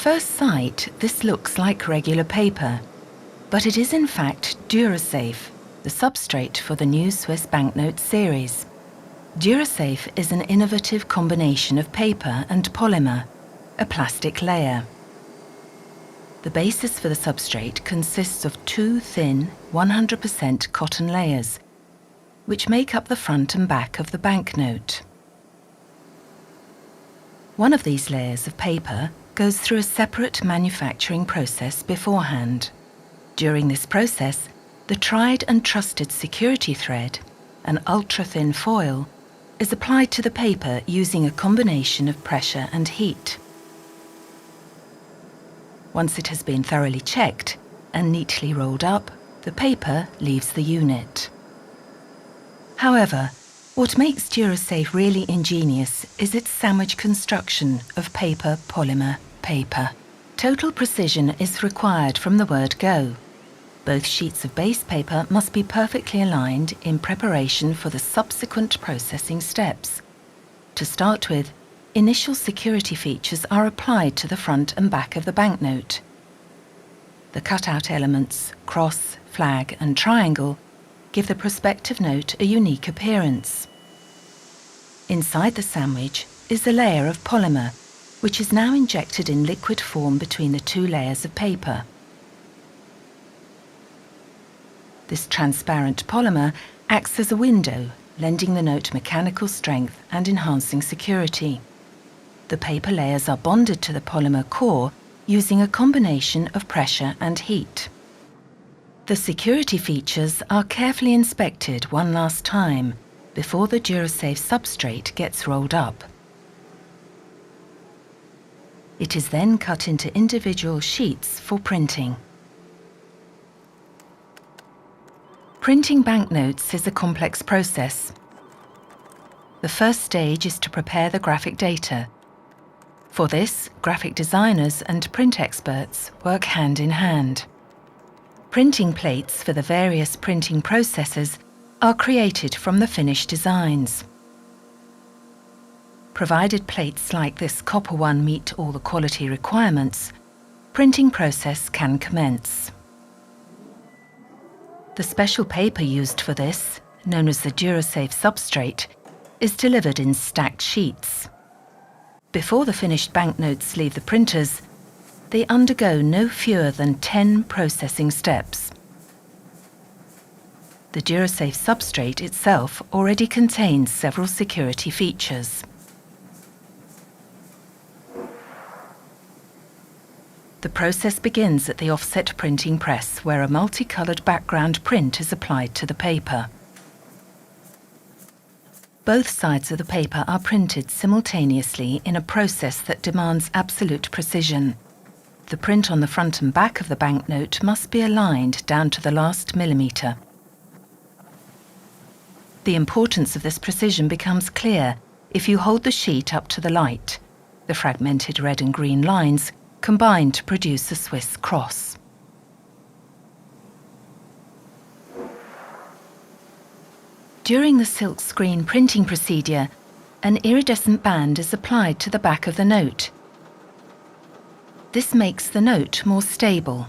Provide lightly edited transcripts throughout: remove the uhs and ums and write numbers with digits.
first sight, this looks like regular paper, but it is in fact Durasafe, the substrate for the new Swiss banknote series. Durasafe is an innovative combination of paper and polymer, a plastic layer. The basis for the substrate consists of two thin, 100% cotton layers, which make up the front and back of the banknote. One of these layers of paper goes through a separate manufacturing process beforehand. During this process, the tried and trusted security thread, an ultra-thin foil, is applied to the paper using a combination of pressure and heat. Once it has been thoroughly checked and neatly rolled up, the paper leaves the unit. However, what makes Durasafe really ingenious is its sandwich construction of paper, polymer, paper. Total precision is required from the word go. Both sheets of base paper must be perfectly aligned in preparation for the subsequent processing steps. To start with, initial security features are applied to the front and back of the banknote. The cut-out elements, cross, flag and triangle, give the prospective note a unique appearance. Inside the sandwich is a layer of polymer, which is now injected in liquid form between the two layers of paper. This transparent polymer acts as a window, lending the note mechanical strength and enhancing security. The paper layers are bonded to the polymer core using a combination of pressure and heat. The security features are carefully inspected one last time before the Durasafe substrate gets rolled up. It is then cut into individual sheets for printing. Printing banknotes is a complex process. The first stage is to prepare the graphic data. For this, graphic designers and print experts work hand in hand. Printing plates for the various printing processes are created from the finished designs. Provided plates like this copper one meet all the quality requirements, printing process can commence. The special paper used for this, known as the Durasafe substrate, is delivered in stacked sheets. Before the finished banknotes leave the printers, they undergo no fewer than 10 processing steps. The Durasafe substrate itself already contains several security features. The process begins at the offset printing press, where a multicolored background print is applied to the paper. Both sides of the paper are printed simultaneously in a process that demands absolute precision. The print on the front and back of the banknote must be aligned down to the last millimetre. The importance of this precision becomes clear if you hold the sheet up to the light. The fragmented red and green lines combine to produce a Swiss cross. During the silk screen printing procedure, an iridescent band is applied to the back of the note. This makes the note more stable.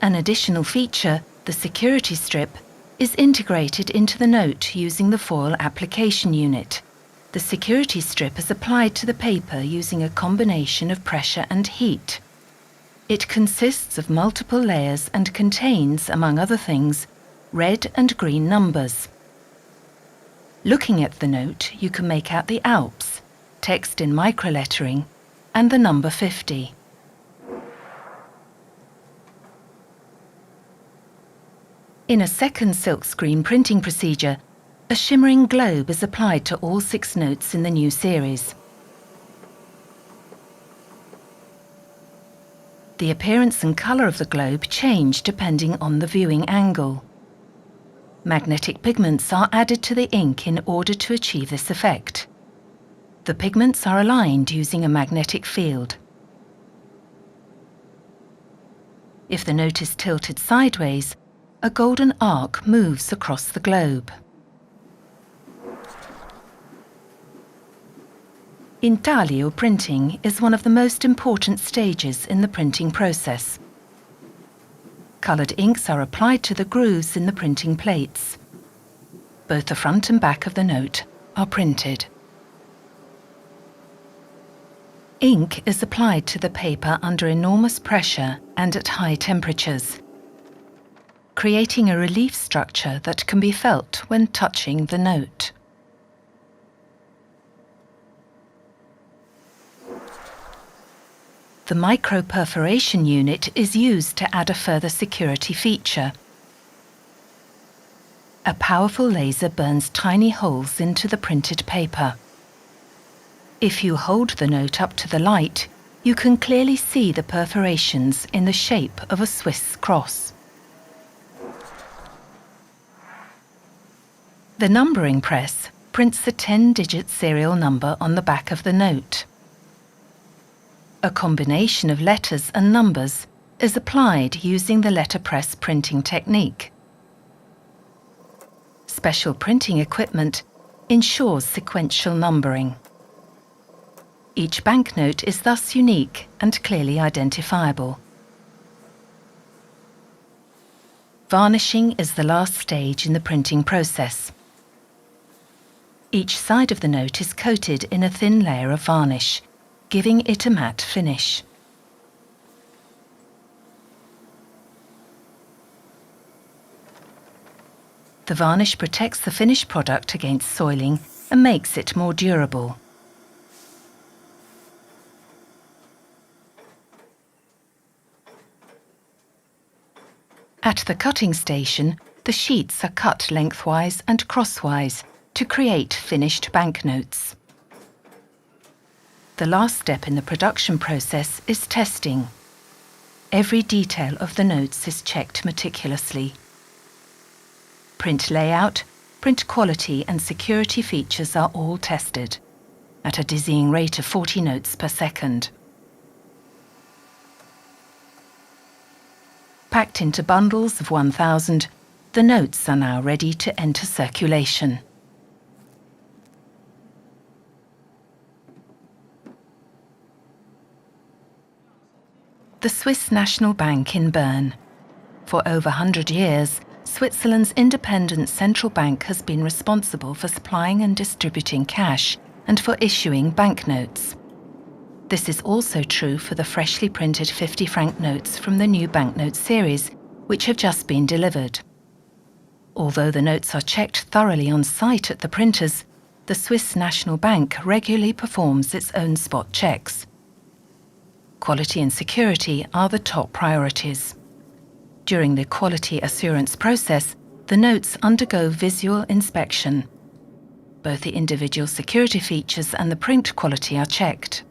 An additional feature, the security strip, is integrated into the note using the foil application unit. The security strip is applied to the paper using a combination of pressure and heat. It consists of multiple layers and contains, among other things, red and green numbers. Looking at the note, you can make out the Alps, text in microlettering, and the number 50. In a second silkscreen printing procedure, a shimmering globe is applied to all 6 notes in the new series. The appearance and colour of the globe change depending on the viewing angle. Magnetic pigments are added to the ink in order to achieve this effect. The pigments are aligned using a magnetic field. If the note is tilted sideways, a golden arc moves across the globe. Intaglio printing is one of the most important stages in the printing process. Coloured inks are applied to the grooves in the printing plates. Both the front and back of the note are printed. Ink is applied to the paper under enormous pressure and at high temperatures, creating a relief structure that can be felt when touching the note. The micro-perforation unit is used to add a further security feature. A powerful laser burns tiny holes into the printed paper. If you hold the note up to the light, you can clearly see the perforations in the shape of a Swiss cross. The numbering press prints the 10-digit serial number on the back of the note. A combination of letters and numbers is applied using the letterpress printing technique. Special printing equipment ensures sequential numbering. Each banknote is thus unique and clearly identifiable. Varnishing is the last stage in the printing process. Each side of the note is coated in a thin layer of varnish, giving it a matte finish. The varnish protects the finished product against soiling and makes it more durable. At the cutting station, the sheets are cut lengthwise and crosswise to create finished banknotes. The last step in the production process is testing. Every detail of the notes is checked meticulously. Print layout, print quality and security features are all tested at a dizzying rate of 40 notes per second. Packed into bundles of 1,000, the notes are now ready to enter circulation. The Swiss National Bank in Bern. For over 100 years, Switzerland's independent central bank has been responsible for supplying and distributing cash and for issuing banknotes. This is also true for the freshly printed 50-franc notes from the new banknote series, which have just been delivered. Although the notes are checked thoroughly on site at the printers, the Swiss National Bank regularly performs its own spot checks. Quality and security are the top priorities. During the quality assurance process, the notes undergo visual inspection. Both the individual security features and the print quality are checked.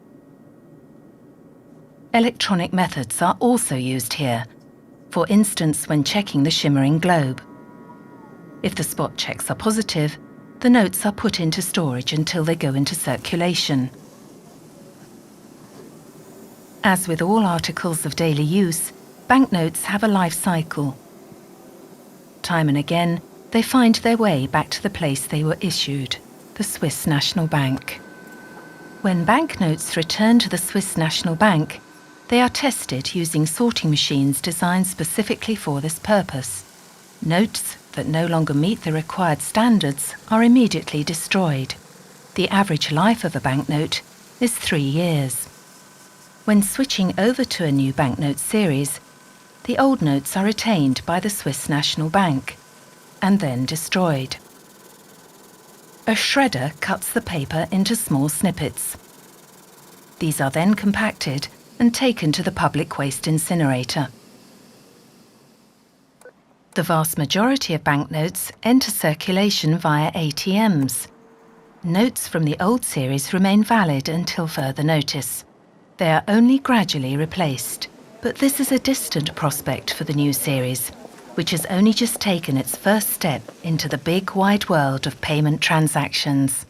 Electronic methods are also used here, for instance when checking the shimmering globe. If the spot checks are positive, the notes are put into storage until they go into circulation. As with all articles of daily use, banknotes have a life cycle. Time and again, they find their way back to the place they were issued, the Swiss National Bank. When banknotes return to the Swiss National Bank, they are tested using sorting machines designed specifically for this purpose. Notes that no longer meet the required standards are immediately destroyed. The average life of a banknote is 3 years. When switching over to a new banknote series, the old notes are retained by the Swiss National Bank and then destroyed. A shredder cuts the paper into small snippets. These are then compacted and taken to the public waste incinerator. The vast majority of banknotes enter circulation via ATMs. Notes from the old series remain valid until further notice. They are only gradually replaced. But this is a distant prospect for the new series, which has only just taken its first step into the big wide world of payment transactions.